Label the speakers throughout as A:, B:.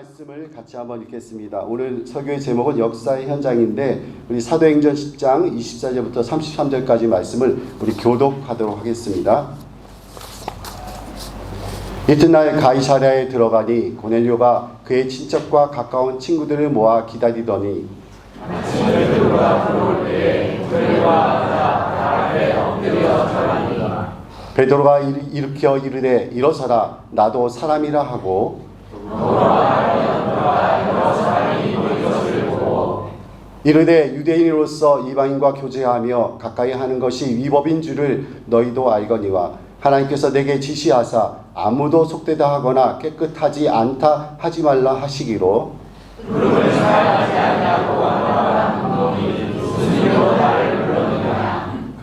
A: 말씀을 같이 한번 읽겠습니다. 오늘 설교의 제목은 역사의 현장인데 우리 사도행전 10장 24절부터 33절까지 말씀을 우리 교독하도록 하겠습니다. 이튿날 가이사랴에 들어가니 고넬료가 그의 친척과 가까운 친구들을 모아 기다리더니 베드로가 일으켜 이르되 일어서라 나도 사람이라 하고 이르되 유대인으로서 이방인과 교제하며 가까이 하는 것이 위법인 줄을 너희도 알거니와 하나님께서 내게 지시하사 아무도 속되다 하거나 깨끗하지 않다 하지 말라 하시기로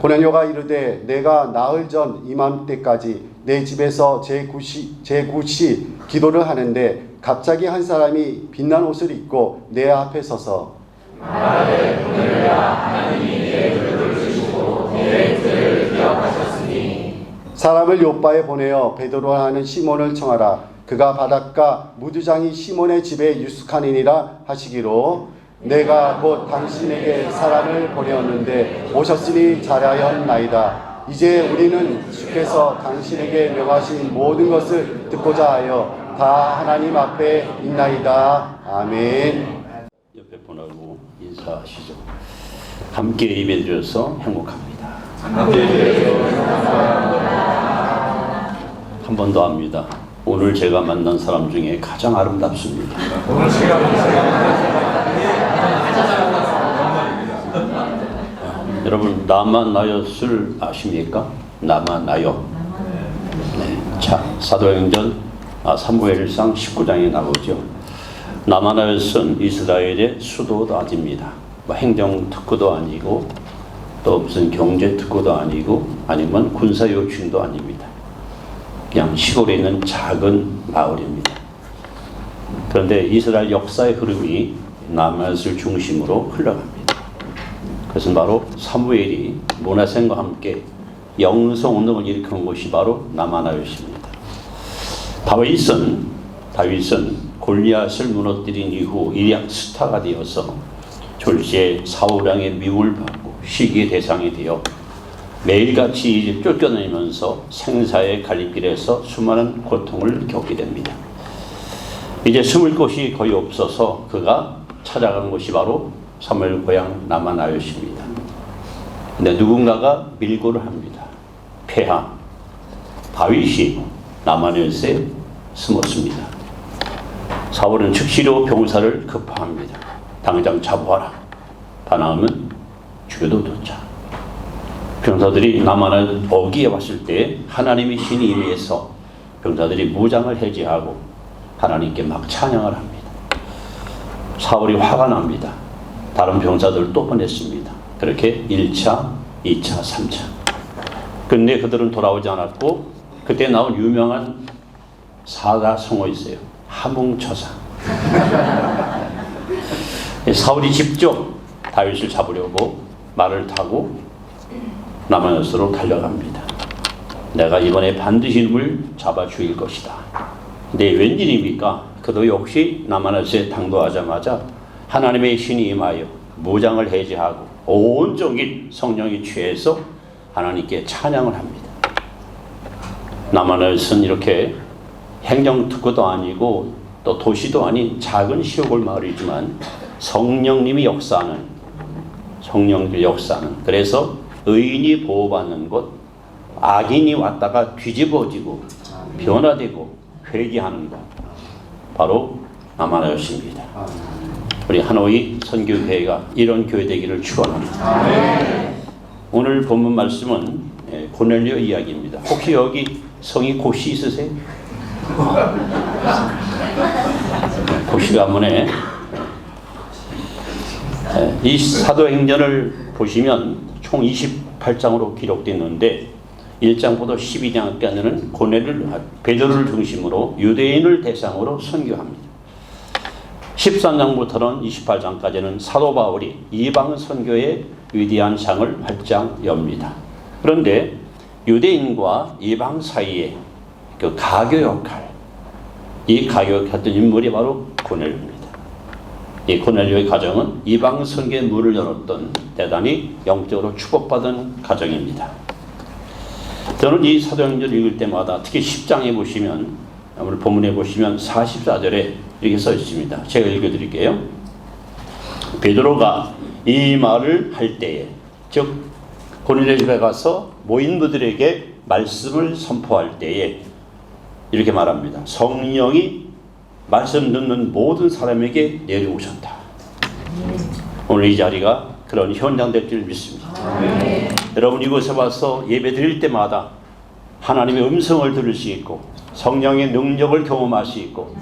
A: 고넬료가 이르되 내가 나흘 전 이맘때까지 내 집에서 제9시 기도를 하는데 갑자기 한 사람이 빛난 옷을 입고 내 앞에 서서 말하되 고넬료야 하나님이 내 죄를 지시고 내 죄를 기억하셨으니 사람을 요바에 보내어 베드로라 하는 시몬을 청하라 그가 바닷가 무두장이 시몬의 집에 유숙하니라 하시기로 내가 곧 당신에게 사람을 보내었는데 오셨으니 잘하였나이다. 이제 우리는 주께서 당신에게 명하신 모든 것을 듣고자 하여 다 하나님 앞에 있나이다. 아멘.
B: 옆에 보내고 인사하시죠. 함께 예배드려서 행복합니다. 한 번 더 합니다. 오늘 제가 만난 사람 중에 가장 아름답습니다. 여러분 나만 나였을 아십니까? 나만 나요. 네. 자, 사도행전 사무엘상 19장에 나오죠. 나만 나였은 이스라엘의 수도도 아닙니다. 행정특구도 아니고 또 무슨 경제특구도 아니고 아니면 군사요충도 아닙니다. 그냥 시골에 있는 작은 마을입니다. 그런데 이스라엘 역사의 흐름이 나만을 중심으로 흘러갑니다. 그것은 바로 사무엘이 모나센과 함께 영성운동을 일으킨 곳이 바로 나마나였습니다. 다윗은 골리앗을 무너뜨린 이후 일약 스타가 되어서 졸지에 사울왕의 미움을 받고 시기의 대상이 되어 매일같이 쫓겨다니면서 생사의 갈림길에서 수많은 고통을 겪게 됩니다. 이제 숨을 곳이 거의 없어서 그가 찾아간 곳이 바로 사무엘 고향 나마나였습니다. 근데 누군가가 밀고를 합니다. 폐하 다윗이 나마나였에 숨었습니다. 사울은 즉시로 병사를 급파합니다. 당장 잡아와라. 반항하면 죽여두자. 병사들이 나만을 어기에 왔을 때 하나님의 신이 임해서 병사들이 무장을 해제하고 하나님께 막 찬양을 합니다. 사울이 화가 납니다. 다른 병사들을 또 보냈습니다. 그렇게 1차, 2차, 3차. 근데 그들은 돌아오지 않았고 그때 나온 유명한 사자성어 있어요. 하뭉처사. 사울이 직접 다윗을 잡으려고 말을 타고 나마나스로 달려갑니다. 내가 이번에 반드시 놈을 잡아 죽일 것이다. 근데 웬일입니까? 그도 역시 나마나스에 당도하자마자 하나님의 신이 임하여 무장을 해제하고 온종일 성령이 취해서 하나님께 찬양을 합니다. 나마나스는 이렇게 행정특구도 아니고 또 도시도 아닌 작은 시골 마을이지만 성령님이 역사하는 그래서 의인이 보호받는 곳, 악인이 왔다가 뒤집어지고 변화되고 회개하는 곳, 바로 나마나였습니다. 우리 하노이 선교회가 이런 교회 되기를 축원합니다. 오늘 본문 말씀은 고넬료 이야기입니다. 혹시 여기 성이 고시 있으세요? 고시 가문에 이 사도행전을 보시면 총 28장으로 기록되어 있는데 1장부터 12장까지는 베드로를 중심으로 유대인을 대상으로 선교합니다. 13장부터는 28장까지는 사도 바울이 이방 선교의 위대한 창을 활짝 엽니다. 그런데 유대인과 이방 사이에 그 가교 역할, 이 가격했던 인물이 바로 고넬료입니다. 이 고넬료의 가정은 이방 선교의 문을 열었던 대단히 영적으로 축복받은 가정입니다. 저는 이 사도행전을 읽을 때마다 특히 10장에 보시면, 오늘 본문에 보시면 44절에 이렇게 써 있습니다. 제가 읽어드릴게요. 베드로가 이 말을 할 때에, 즉 고넬료 집에 가서 모인 분들에게 말씀을 선포할 때에 이렇게 말합니다. 성령이 말씀 듣는 모든 사람에게 내려오셨다. 오늘 이 자리가 그런 현장 될 줄 믿습니다. 여러분 이곳에 와서 예배 드릴 때마다 하나님의 음성을 들을 수 있고 성령의 능력을 경험할 수 있고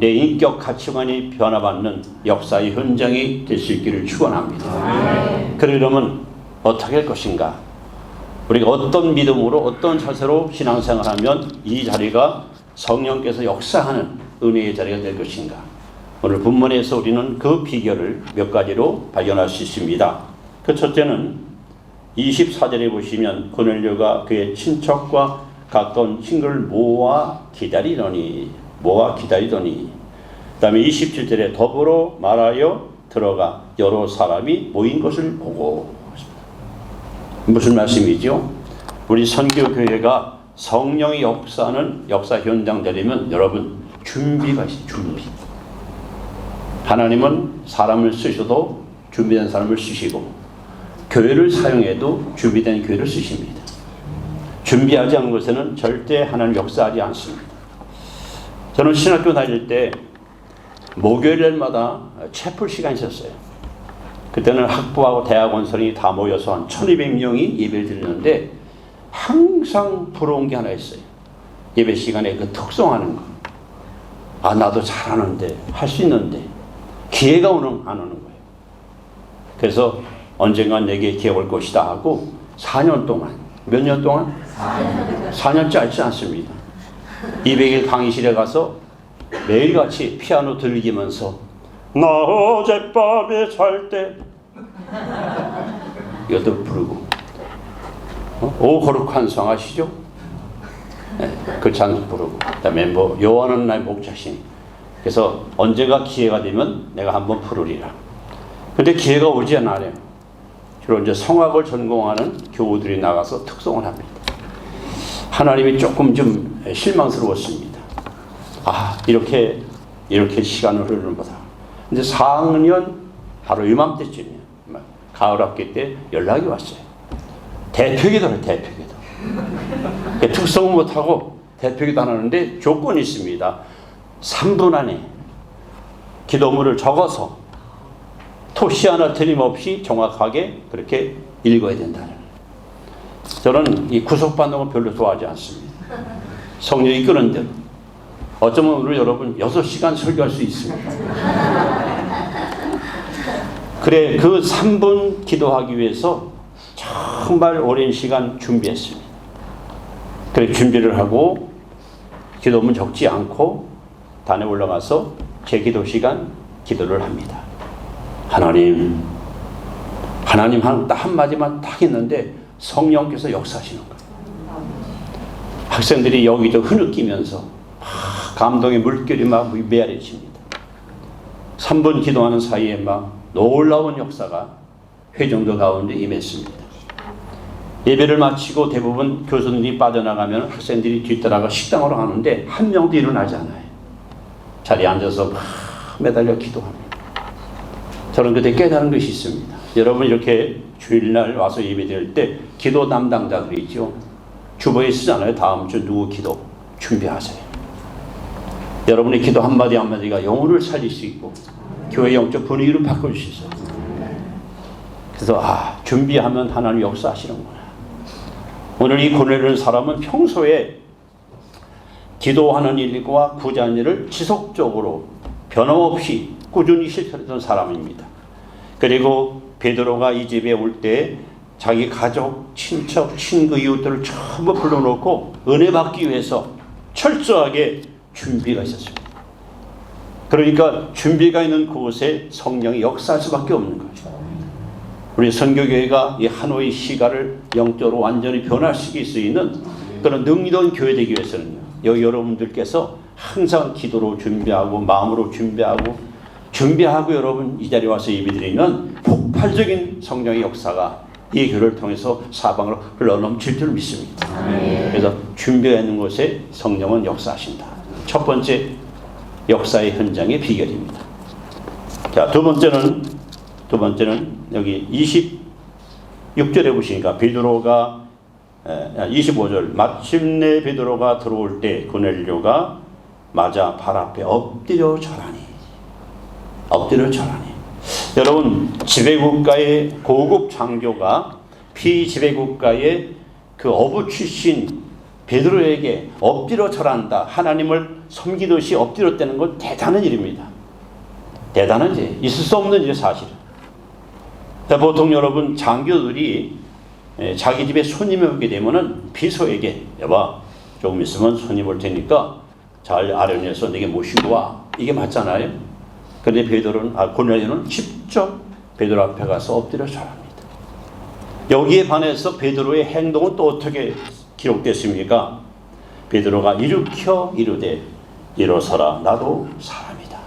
B: 내 인격 가치관이 변화받는 역사의 현장이 될 수 있기를 축원합니다. 그러려면 어떻게 할 것인가? 우리가 어떤 믿음으로 어떤 자세로 신앙생활하면 이 자리가 성령께서 역사하는 은혜의 자리가 될 것인가? 오늘 본문에서 우리는 그 비결을 몇 가지로 발견할 수 있습니다. 그 첫째는 24절에 보시면 고넬료가 그의 친척과 가까운 친구를 모아 기다리더니 그 다음에 27절에 더불어 말하여 들어가 여러 사람이 모인 것을 보고. 무슨 말씀이죠? 우리 선교교회가 성령의 역사는 역사 현장 되려면 여러분 준비가 있어요. 준비. 하나님은 사람을 쓰셔도 준비된 사람을 쓰시고 교회를 사용해도 준비된 교회를 쓰십니다. 준비하지 않은 것에는 절대 하나님 역사하지 않습니다. 저는 신학교 다닐 때 목요일마다 채플 시간이 있었어요. 그때는 학부하고 대학원생이 다 모여서 한 1200명이 예배를 드리는데 항상 부러운 게 하나 있어요. 예배 시간에 그 특송하는 거. 아, 나도 잘하는데, 할 수 있는데 기회가 안 오는 거예요. 그래서 언젠간 내게 기회 올 것이다 하고 4년 동안, 몇 년 동안? 4년 짧지 않습니다. 200일 강의실에 가서 매일같이 피아노 들리면서 나 어젯밤에 잘 때 이것도 부르고 오 거룩한 성 아시죠? 네, 그 찬송 부르고 그다음에 뭐 여호와는 나의 목자시니 그래서 언제가 기회가 되면 내가 한번 부르리라. 근데 기회가 오지 않아요. 주로 이제 성악을 전공하는 교우들이 나가서 특송을 합니다. 하나님이 조금 좀 실망스러웠습니다. 아, 이렇게 시간을 흐르는 거다. 근데 4학년 바로 이맘때쯤이에요. 가을 학기 때 연락이 왔어요. 대표기도를 대표기도. 특성은 못하고 대표기도 하는데 조건이 있습니다. 3분 안에 기도문을 적어서 토시 하나 틀림없이 정확하게 그렇게 읽어야 된다는. 저는 이 구속받는 걸 별로 좋아하지 않습니다. 성령이 이끄는 대로. 어쩌면 오늘 여러분 6시간 설교할 수 있습니다. 그래, 그 3분 기도하기 위해서 정말 오랜 시간 준비했습니다. 그래, 준비를 하고 기도문 적지 않고 단에 올라가서 제 기도 시간 기도를 합니다. 하나님 한마디만 딱 했는데 성령께서 역사하시는 거예요. 학생들이 여기도 흐느끼면서 감동의 물결이 막 메아리칩니다. 3분 기도하는 사이에 막 놀라운 역사가 회중들 가운데 임했습니다. 예배를 마치고 대부분 교수들이 빠져나가면 학생들이 뒤따라가 식당으로 가는데 한 명도 일어나지 않아요. 자리에 앉아서 막 매달려 기도합니다. 저는 그때 깨달은 것이 있습니다. 여러분 이렇게 주일날 와서 예배 드릴 때 기도 담당자들이 있죠. 주보에 쓰잖아요. 다음 주 누구 기도 준비하세요. 여러분의 기도 한마디 한마디가 영혼을 살릴 수 있고 교회 영적 분위기를 바꿀 수 있어요. 그래서 준비하면 하나님 역사하시는구나. 오늘 이 고넬료 사람은 평소에 기도하는 일과 구제하는 일을 지속적으로 변함없이 꾸준히 실천했던 사람입니다. 그리고 베드로가 이 집에 올 때 자기 가족, 친척, 친구, 이웃들을 전부 불러놓고 은혜 받기 위해서 철저하게 준비가 있었습니다. 그러니까 준비가 있는 그곳에 성령이 역사할 수밖에 없는 거죠. 우리 선교교회가 이 하노이 시가를 영적으로 완전히 변화시킬 수 있는 그런 능력인 교회 되기 위해서는요. 여러분들께서 항상 기도로 준비하고 마음으로 준비하고 여러분 이 자리에 와서 예배드리면 폭발적인 성령의 역사가 이 교회를 통해서 사방으로 흘러넘칠 줄 믿습니다. 그래서 준비해 있는 곳에 성령은 역사하신다. 첫 번째 역사의 현장의 비결입니다. 자, 두 번째는 여기 26절에 보시니까 베드로가 25절 마침내 베드로가 들어올 때 고넬료가 맞아 발 앞에 엎드려 절하니. 여러분 지배국가의 고급 장교가 피지배국가의 그 어부 출신 베드로에게 엎드려 절한다. 하나님을 섬기듯이 엎드렸다는 건 대단한 일입니다. 대단한 일, 있을 수 없는 일 사실은. 보통 여러분 장교들이 자기 집에 손님이 오게 되면은 비서에게 여봐 조금 있으면 손님 올 테니까 잘 아련해서 내게 모시고 와. 이게 맞잖아요. 그런데 고넬료는 직접 베드로 앞에 가서 엎드려 절합니다. 여기에 반해서 베드로의 행동은 또 어떻게 기록됐습니까? 베드로가 일으켜 이르되 일어서라 나도 사람이다.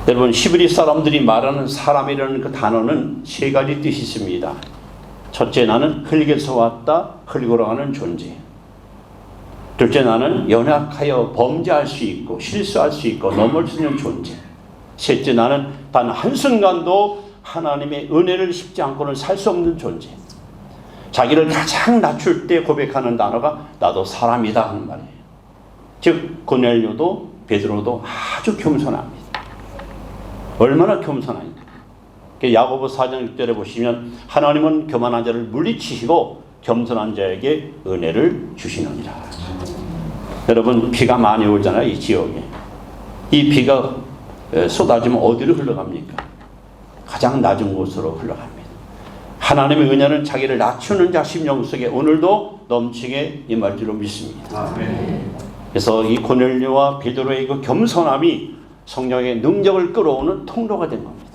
B: 여러분 히브리 사람들이 말하는 사람이라는 그 단어는 세 가지 뜻이 있습니다. 첫째, 나는 흙에서 왔다 흙으로 가는 존재. 둘째, 나는 연약하여 범죄할 수 있고 실수할 수 있고 넘을 수 있는 존재. 셋째, 나는 단 한순간도 하나님의 은혜를 입지 않고는 살 수 없는 존재. 자기를 가장 낮출 때 고백하는 단어가 나도 사람이다 하는 말이에요. 즉 고넬료도 베드로도 아주 겸손합니다. 얼마나 겸손합니까? 야고보 4장 6절에 보시면 하나님은 교만한 자를 물리치시고 겸손한 자에게 은혜를 주시느니라. 여러분 비가 많이 오잖아요. 이 지역에. 이 비가 쏟아지면 어디로 흘러갑니까? 가장 낮은 곳으로 흘러갑니다. 하나님의 은혜는 자기를 낮추는 자 심령 속에 오늘도 넘치게 임할 줄로 믿습니다. 그래서 이 고넬료와 베드로의 그 겸손함이 성령의 능력을 끌어오는 통로가 된 겁니다.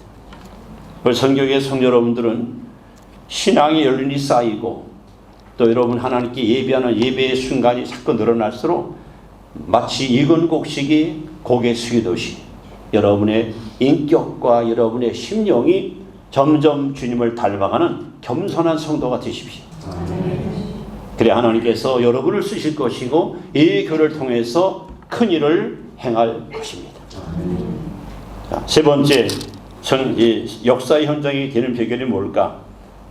B: 성교의 성도 여러분들은 신앙의 연륜이 쌓이고 또 여러분 하나님께 예배하는 예배의 순간이 자꾸 늘어날수록 마치 익은 곡식이 고개 숙이듯이 여러분의 인격과 여러분의 심령이 점점 주님을 닮아가는 겸손한 성도가 되십시오. 그래 하나님께서 여러분을 쓰실 것이고 이 교회를 통해서 큰 일을 행할 것입니다. 자, 세 번째 역사의 현장이 되는 비결이 뭘까?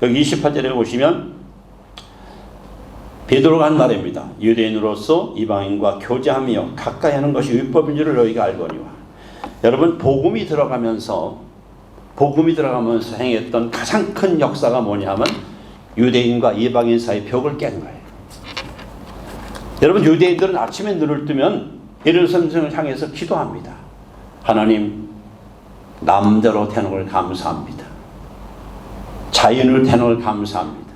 B: 여기 28절에 보시면 베드로가 한 말입니다. 유대인으로서 이방인과 교제하며 가까이 하는 것이 율법인 줄을 너희가 알거니와. 여러분 복음이 들어가면서 행했던 가장 큰 역사가 뭐냐면 유대인과 이방인 사이 벽을 깬 거예요. 여러분 유대인들은 아침에 눈을 뜨면 예루살렘을 향해서 기도합니다. 하나님 남자로 태어난 걸 감사합니다. 자연으로 태어난 걸 감사합니다.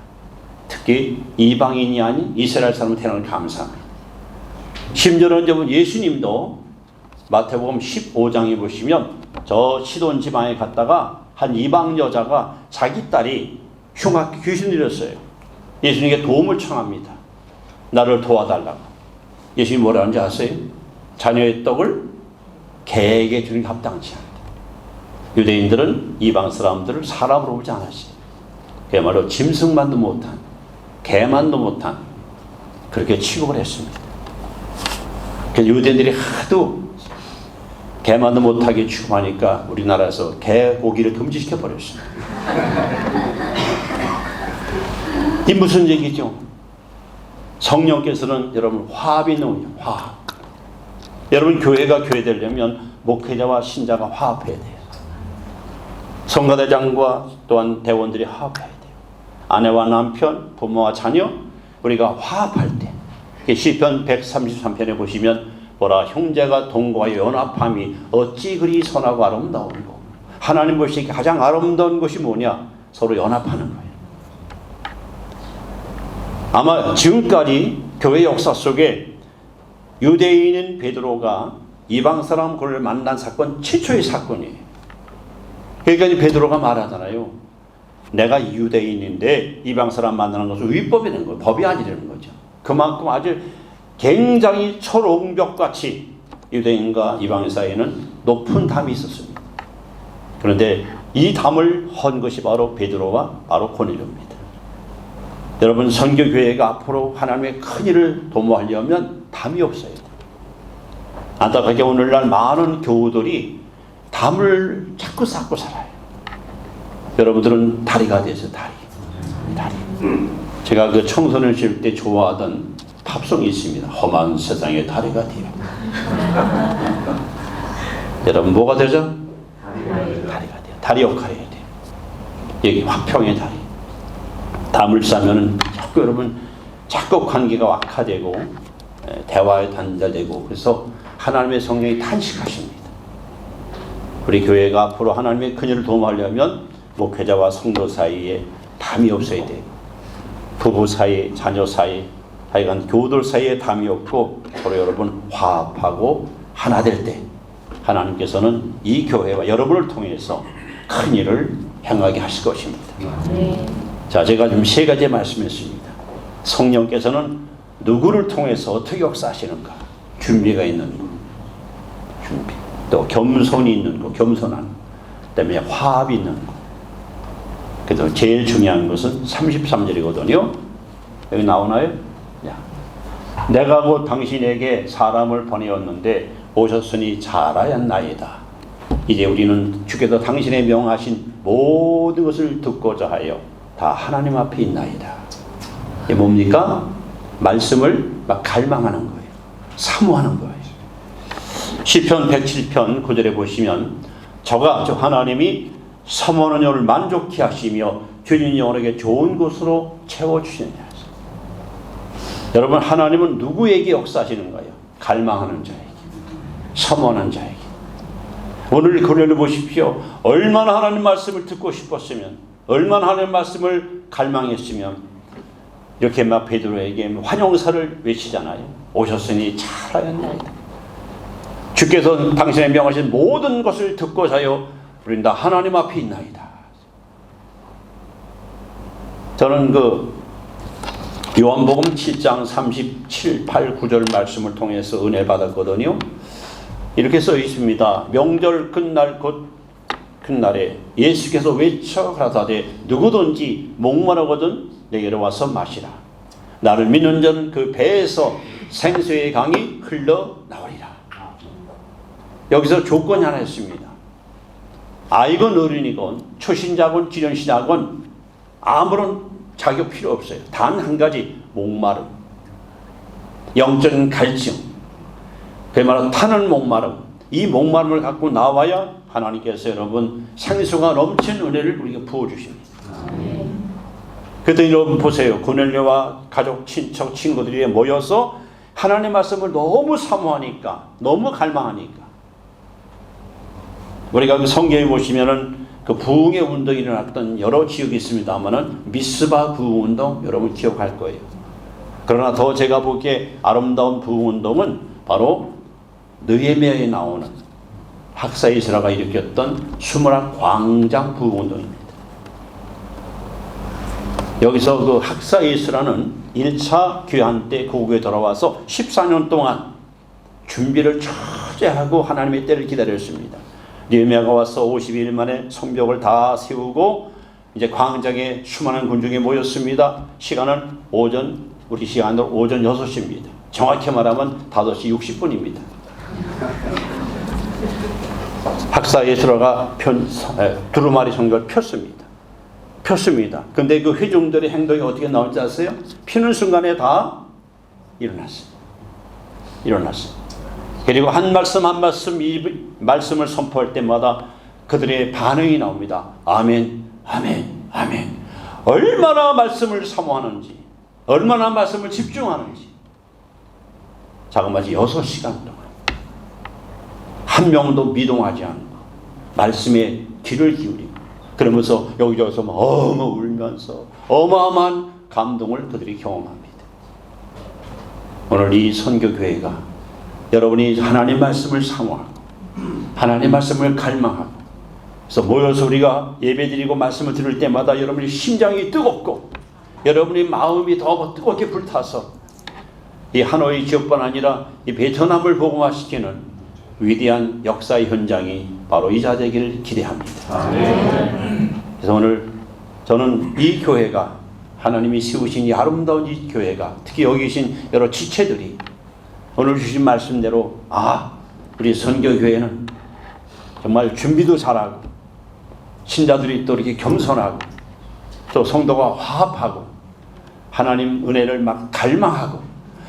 B: 특히 이방인이 아닌 이스라엘 사람으로 태어난 걸 감사합니다. 심지어는 예수님도 마태복음 15장에 보시면 저 시돈 지방에 갔다가 한 이방 여자가 자기 딸이 흉악하게 귀신 들렸어요. 예수님께 도움을 청합니다. 나를 도와달라고. 예수님이 뭐라 하는지 아세요? 자녀의 떡을 개에게 주는 게 합당치 않다. 유대인들은 이방 사람들을 사람으로 보지 않았어요. 그야말로 짐승만도 못한, 개만도 못한 그렇게 취급을 했습니다. 그래서 유대인들이 하도 개만도 못하게 취급하니까 우리나라에서 개 고기를 금지시켜 버렸습니다. 이 무슨 얘기죠? 성령께서는 여러분 화합이 있는 화합. 여러분 교회가 교회 되려면 목회자와 신자가 화합해야 돼요. 성가대장과 또한 대원들이 화합해야 돼요. 아내와 남편, 부모와 자녀 우리가 화합할 때 시편 133편에 보시면 보라 형제가 동거하여 연합함이 어찌 그리 선하고 아름다운고. 하나님 보시기에 가장 아름다운 것이 뭐냐? 서로 연합하는 거예요. 아마 지금까지 교회 역사 속에 유대인인 베드로가 이방 사람을 만난 사건 최초의 사건이에요. 그러니까 베드로가 말하잖아요. 내가 유대인인데 이방 사람 만나는 것은 위법이라는 거예요. 법이 아니라는 거죠. 그만큼 아주 굉장히 철옹벽같이 유대인과 이방인 사이에는 높은 담이 있었습니다. 그런데 이 담을 헌 것이 바로 베드로와 바로 고넬료입니다. 여러분, 선교교회가 앞으로 하나님의 큰 일을 도모하려면 담이 없어야 돼요. 안타깝게 오늘날 많은 교우들이 담을 자꾸 쌓고 살아요. 여러분들은 다리가 되세요. 다리. 제가 그 청소년 시절 때 좋아하던 팝송이 있습니다. 험한 세상의 다리가 되어. 여러분, 뭐가 되죠? 다리가 돼요. 다리 역할이 돼요. 여기 화평의 다리. 담을 싸면은 자꾸 여러분 자꾸 관계가 악화되고 대화에 단절되고, 그래서 하나님의 성령이 탄식하십니다. 우리 교회가 앞으로 하나님의 큰일을 도모하려면 목회자와 성도 사이에 담이 없어야 돼요. 부부 사이, 자녀 사이, 하여간 교우들 사이에 담이 없고 서로 여러분 화합하고 하나 될 때 하나님께서는 이 교회와 여러분을 통해서 큰 일을 행하게 하실 것입니다. 자, 제가 좀 세 가지 말씀했습니다. 성령께서는 누구를 통해서 어떻게 역사하시는가? 준비가 있는 것, 준비. 또 겸손이 있는 것, 겸손한 것. 그다음에 화합이 있는 것. 그래서 제일 중요한 것은 33절이거든요. 여기 나오나요? 야, 내가 곧 당신에게 사람을 보내었는데 오셨으니 잘하였나이다. 이제 우리는 주께서 당신의 명하신 모든 것을 듣고자 하여 다 하나님 앞에 있나이다. 이게 뭡니까? 말씀을 막 갈망하는 거예요. 사모하는 거예요. 시편 107편 9절에 보시면 저가 저 하나님이 사모하는 영을 만족케 하시며 주님 영혼에게 좋은 곳으로 채워주시느냐. 여러분, 하나님은 누구에게 역사하시는가요? 갈망하는 자에게, 사모하는 자에게. 오늘 고려해 보십시오. 얼마나 하나님 말씀을 듣고 싶었으면, 얼마나 하나님 말씀을 갈망했으면 이렇게 막 베드로에게 환영사를 외치잖아요. 오셨으니 잘하였나이다. 주께서 당신의 명하신 모든 것을 듣고자요 우리는 다 하나님 앞에 있나이다. 저는 그 요한복음 7장 37, 8, 9절 말씀을 통해서 은혜 받았거든요. 이렇게 써 있습니다. 명절 끝날 곧 그날에 예수께서 외쳐 가라사대 누구든지 목마르거든 내게로 와서 마시라. 나를 믿는 자는 그 배에서 생수의 강이 흘러나오리라. 여기서 조건이 하나 있습니다. 아이건 어린이건 초신자건 지전신자건 아무런 자격 필요 없어요. 단 한 가지, 목마름, 영적인 갈증, 그 말은 타는 목마름. 이 목마름을 갖고 나와야 하나님께서 여러분 생수가 넘치는 은혜를 우리에게 부어주십니다. 그때 여러분 보세요. 고넬료와 가족, 친척, 친구들이 모여서 하나님의 말씀을 너무 사모하니까, 너무 갈망하니까. 우리가 그 성경에 보시면은 그 부흥의 운동이 일어났던 여러 지역이 있습니다만은 미스바 부흥운동 여러분 기억할 거예요. 그러나 더 제가 보기에 아름다운 부흥운동은 바로 느헤미야에 나오는 학사 이스라가 일으켰던 수므라 광장 부흥운동입니다. 여기서 그 학사 이스라는 1차 귀환 때 고국에 돌아와서 14년 동안 준비를 철저히 하고 하나님의 때를 기다렸습니다. 느헤미야가 와서 50일 만에 성벽을 다 세우고 이제 광장에 수많은 군중이 모였습니다. 시간은 오전, 우리 시간으로 오전 6시입니다. 정확히 말하면 5시 60분입니다. 학사 예수라가 두루마리 성벽을 폈습니다. 근데 그 회중들의 행동이 어떻게 나올지 아세요? 피는 순간에 다 일어났어요. 그리고 한 말씀 한 말씀 이 말씀을 선포할 때마다 그들의 반응이 나옵니다. 아멘, 아멘, 아멘. 얼마나 말씀을 사모하는지, 얼마나 말씀을 집중하는지. 자그마치 6시간 동안 한 명도 미동하지 않고 말씀에 귀를 기울이고 그러면서 여기저기서 막 울면서 어마어마한 감동을 그들이 경험합니다. 오늘 이 선교교회가 여러분이 하나님 말씀을 사모하고 하나님 말씀을 갈망하고 그래서 모여서 우리가 예배드리고 말씀을 들을 때마다 여러분의 심장이 뜨겁고 여러분의 마음이 더 뜨겁게 불타서 이 하노이 지역뿐 아니라 이 베트남을 복음화시키는 위대한 역사의 현장이 바로 이 자리이기를 기대합니다. 그래서 오늘 저는 이 교회가 하나님이 세우신 이 아름다운 이 교회가 특히 여기 계신 여러 지체들이 오늘 주신 말씀대로 우리 선교교회는 정말 준비도 잘하고 신자들이 또 이렇게 겸손하고 또 성도가 화합하고 하나님 은혜를 막 갈망하고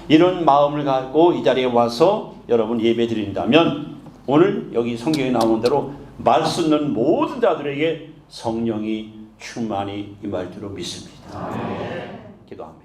B: 이런 마음을 갖고 이 자리에 와서 여러분 예배 드린다면 오늘 여기 성경에 나오는 대로 말씀 듣는 모든 자들에게 성령이 충만히 임할 줄로 믿습니다. 기도합니다.